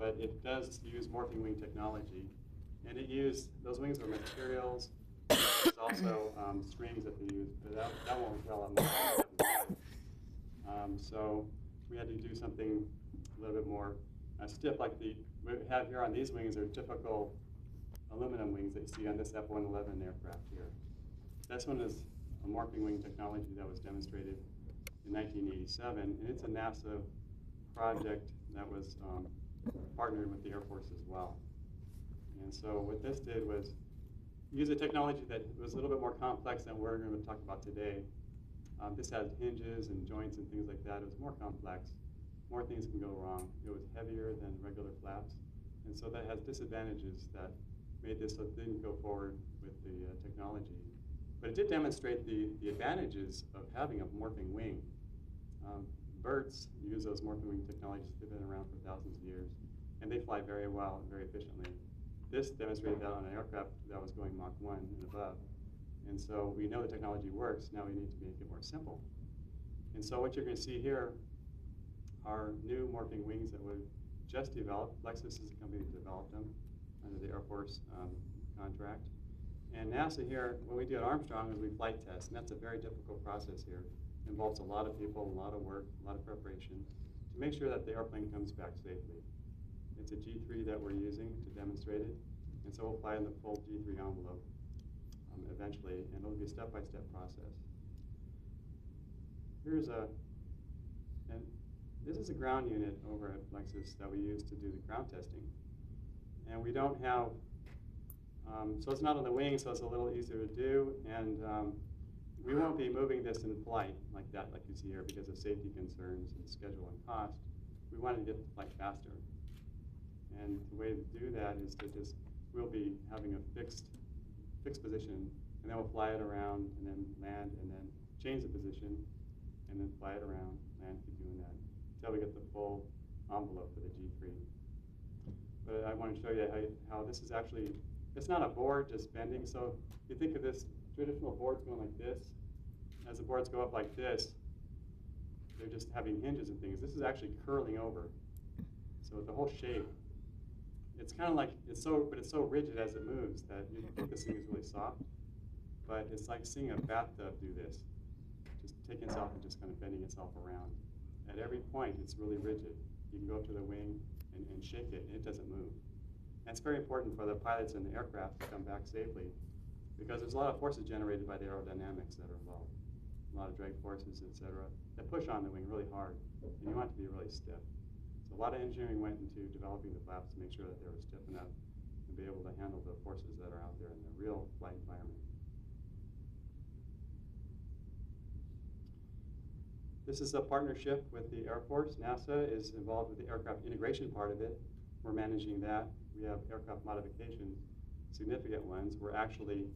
but it does use morphing wing technology. And it used, those wings were materials. There's also strings that they used, but that won't well on the so we had to do something a little bit more stiff, like we have here on these wings are typical aluminum wings that you see on this F-111 aircraft here. This one is a morphing wing technology that was demonstrated in 1987, and it's a NASA project that was partnered with the Air Force as well. And so what this did was use a technology that was a little bit more complex than we're going to talk about today. This has hinges and joints and things like that. It was more complex. More things can go wrong. It was heavier than regular flaps. And so that has disadvantages that made this so it didn't go forward with the technology. But it did demonstrate the advantages of having a morphing wing. Birds use those morphing wing technologies. They've been around for thousands of years. And they fly very well and very efficiently. This demonstrated that on an aircraft that was going Mach 1 and above. And so we know the technology works. Now we need to make it more simple. And so what you're going to see here are new morphing wings that were just developed. Lexus is the company that developed them under the Air Force contract. And NASA here, what we do at Armstrong is we flight test, and that's a very difficult process here. It involves a lot of people, a lot of work, a lot of preparation to make sure that the airplane comes back safely. It's a G3 that we're using to demonstrate it, and so we'll fly in the full G3 envelope eventually, and it'll be a step-by-step process. This is a ground unit over at Lexus that we use to do the ground testing. And we don't have, so it's not on the wing, so it's a little easier to do, and we won't be moving this in flight like that, like you see here, because of safety concerns and schedule and cost. We wanted to get the flight faster. And the way to do that is to just, we'll be having a fixed position, and then we'll fly it around, and then land, and then change the position, and then fly it around, land, keep doing that, until we get the full envelope for the G3. But I want to show you how this is actually, it's not a board just bending. So you think of this, traditional boards going like this. As the boards go up like this, they're just having hinges and things. This is actually curling over. So the whole shape, it's kind of like, but it's so rigid as it moves that you think this thing is really soft. But it's like seeing a bathtub do this, just taking itself and just kind of bending itself around. At every point, it's really rigid. You can go up to the wing and shake it, and it doesn't move. And it's very important for the pilots in the aircraft to come back safely, because there's a lot of forces generated by the aerodynamics that are involved. A lot of drag forces, et cetera, that push on the wing really hard, and you want it to be really stiff. So a lot of engineering went into developing the flaps to make sure that they were stiff enough to be able to handle the forces that are out there in the real flight environment. This is a partnership with the Air Force. NASA is involved with the aircraft integration part of it. We're managing that. We have aircraft modifications, significant ones. We're actually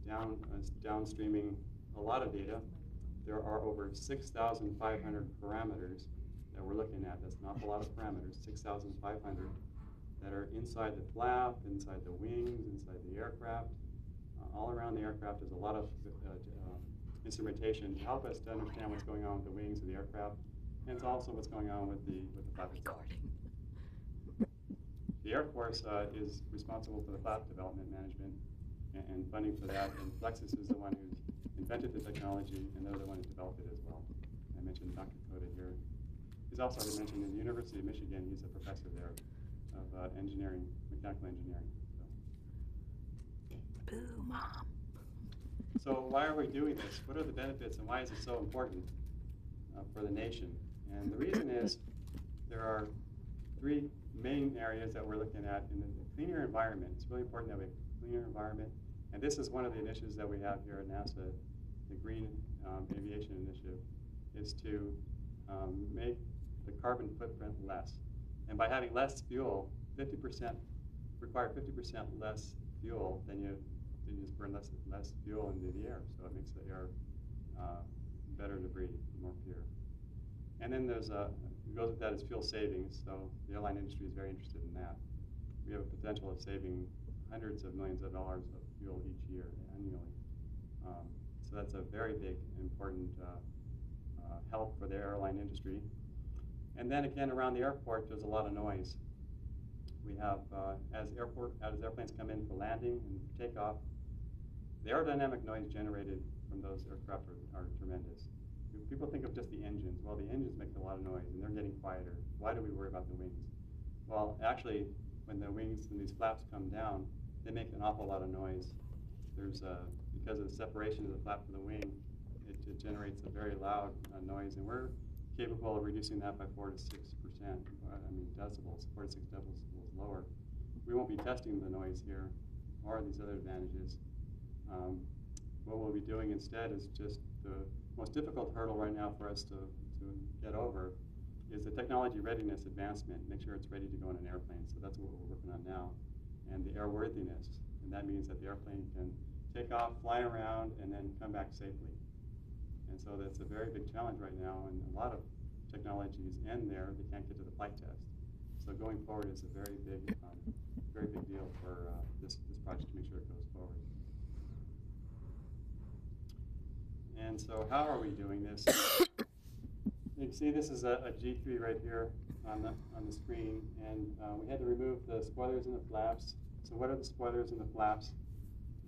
downstreaming a lot of data. There are over 6,500 parameters that we're looking at. That's an awful lot of parameters, 6,500, that are inside the flap, inside the wings, inside the aircraft. All around the aircraft, there's a lot of instrumentation to help us to understand what's going on with the wings of the aircraft, and it's also what's going on with the flap itself. The Air Force is responsible for the flap development management and funding for that, and Lexus is the one who's invented the technology, and they're the one who developed it as well. I mentioned Dr. Koda here. He's also, I mentioned, in the University of Michigan. He's a professor there of engineering, mechanical engineering. So. Boo, Mom. So why are we doing this? What are the benefits, and why is it so important for the nation? And the reason is there are three main areas that we're looking at in the cleaner environment. It's really important that we have a cleaner environment. And this is one of the initiatives that we have here at NASA, the Green Aviation Initiative, is to make the carbon footprint less. And by having less fuel, 50%, require 50% less fuel than you just burn less fuel into the air. So it makes the air better to breathe, more pure. And then there's goes with that is fuel savings. So the airline industry is very interested in that. We have a potential of saving hundreds of millions of dollars of fuel each year annually. So that's a very big, important help for the airline industry. And then again, around the airport, there's a lot of noise. We have, as airplanes come in for landing and for takeoff, the aerodynamic noise generated from those aircraft are tremendous. People think of just the engines. Well, the engines make a lot of noise, and they're getting quieter. Why do we worry about the wings? Well, actually, when the wings and these flaps come down, they make an awful lot of noise. There's because of the separation of the flap from the wing, it generates a very loud noise, and we're capable of reducing that by 4 to 6%. Decibels, 4 to 6 decibels lower. We won't be testing the noise here or these other advantages. What we'll be doing instead is just the most difficult hurdle right now for us to get over is the technology readiness advancement, make sure it's ready to go on an airplane. So that's what we're working on now. And the airworthiness, and that means that the airplane can take off, fly around, and then come back safely. And so that's a very big challenge right now, and a lot of technologies end there, they can't get to the flight test. So going forward is a very big deal for this project to make sure it goes forward. And so how are we doing this? You can see this is a G3 right here on the screen, and we had to remove the spoilers and the flaps. So what are the spoilers and the flaps?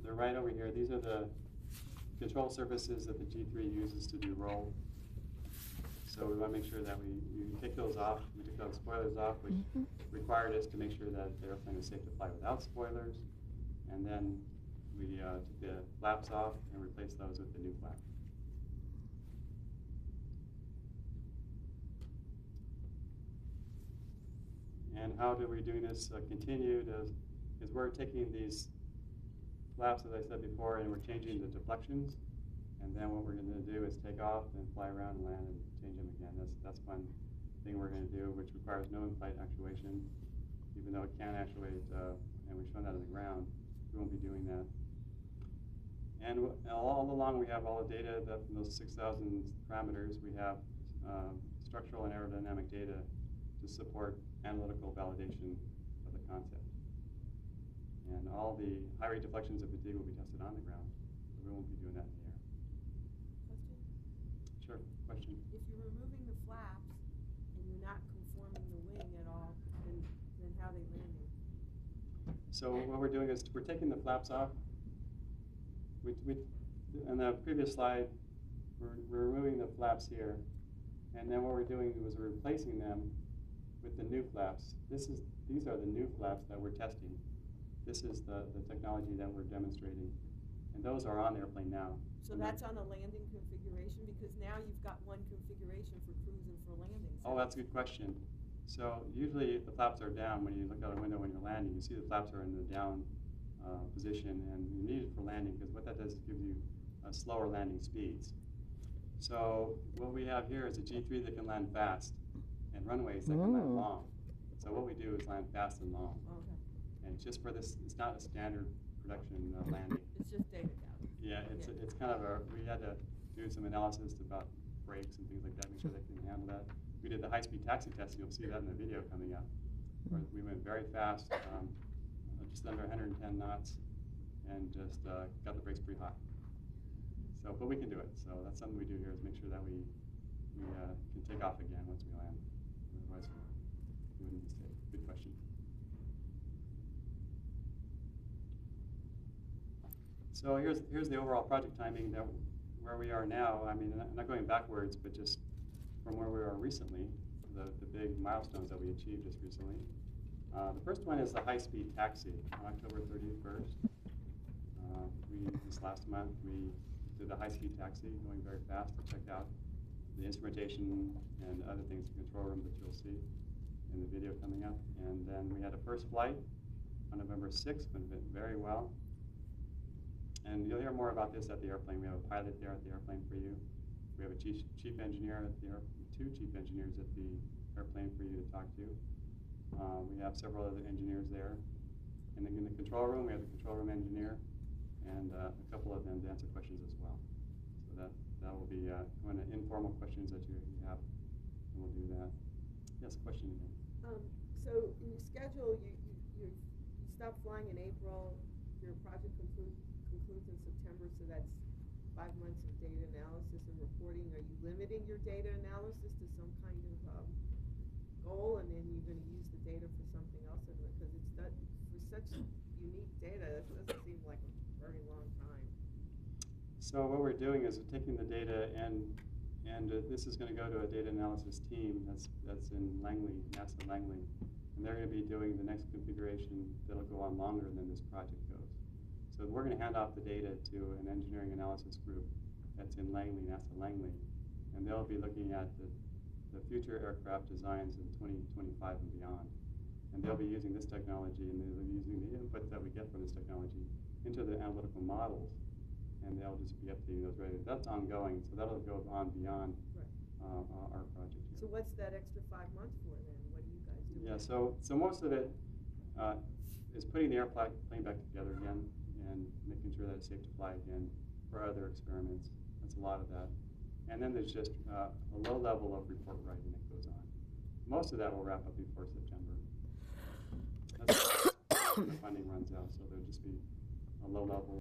They're right over here. These are the control surfaces that the G3 uses to do roll. So we want to make sure that we take those off. We took those spoilers off, which required us to make sure that the airplane is safe to fly without spoilers. And then we took the flaps off and replaced those with the new flap. And how do we do this continued is we're taking these flaps, as I said before, and we're changing the deflections. And then what we're going to do is take off and fly around and land and change them again. That's one thing we're going to do, which requires no in-flight actuation. Even though it can actuate, and we've shown that on the ground, we won't be doing that. And all along we have all the data that from those 6,000 parameters, we have structural and aerodynamic data to support analytical validation of the concept. And all the high rate deflections of fatigue will be tested on the ground. So we won't be doing that in the air. Question? Sure, question. If you're removing the flaps and you're not conforming the wing at all, then how are they landing? So what we're doing is we're taking the flaps off. On the previous slide, we're removing the flaps here. And then what we're doing was we're replacing them with the new flaps. These are the new flaps that we're testing. This is the technology that we're demonstrating. And those are on the airplane now. So that's on a landing configuration? Because now you've got one configuration for cruise and for landing. So oh, that's a good question. So usually the flaps are down when you look out a window when you're landing. You see the flaps are in the down position, and you need it for landing because what that does is give you slower landing speeds. So what we have here is a G3 that can land fast and runways that can land long. So what we do is land fast and long. Okay. And just for this, it's not a standard production landing. It's just data gathering. Yeah, it's kind of we had to do some analysis about brakes and things like that, make sure they can handle that. We did the high-speed taxi test, and you'll see that in the video coming up, where we went very fast, just under 110 knots, and just got the brakes pretty hot. So, but we can do it. So that's something we do here is make sure that we can take off again once we land. Otherwise, we wouldn't be safe. Good question. So here's the overall project timing that where we are now. I mean, not going backwards, but just from where we are recently, the big milestones that we achieved just recently. The first one is the high-speed taxi on October 31st. This last month, we did the high-speed taxi, going very fast to check out the instrumentation and other things in the control room that you'll see in the video coming up. And then we had a first flight on November 6th, went very well. And you'll hear more about this at the airplane. We have a pilot there at the airplane for you. We have a chief engineer at the two chief engineers at the airplane for you to talk to. We have several other engineers there. And then in the control room, we have the control room engineer and a couple of them to answer questions as well. So that will be one of the informal questions that you have, and we'll do that. Yes, question again. So in your schedule, you stop flying in April. Your project concludes in September, so that's 5 months of data analysis and reporting. Are you limiting your data analysis to some kind of goal, and then you're going to use the data for something else? Because data, that doesn't seem like a very long time. So what we're doing is we're taking the data and this is going to go to a data analysis team that's in Langley, NASA Langley, and they're going to be doing the next configuration that'll go on longer than this project goes. So we're going to hand off the data to an engineering analysis group that's in Langley, NASA Langley, and they'll be looking at the future aircraft designs in 2025 and beyond. And they'll be using this technology, and they'll be using the input that we get from this technology into the analytical models, and they'll just be updating those ratings. That's ongoing, so that'll go on beyond our project here. So what's that extra 5 months for then? What are you guys doing? Yeah, so most of it is putting the airplane back together again and making sure that it's safe to fly again for other experiments. That's a lot of that. And then there's just a low level of report writing that goes on. Most of that will wrap up before September. That's when the funding runs out, so there'll just be a low level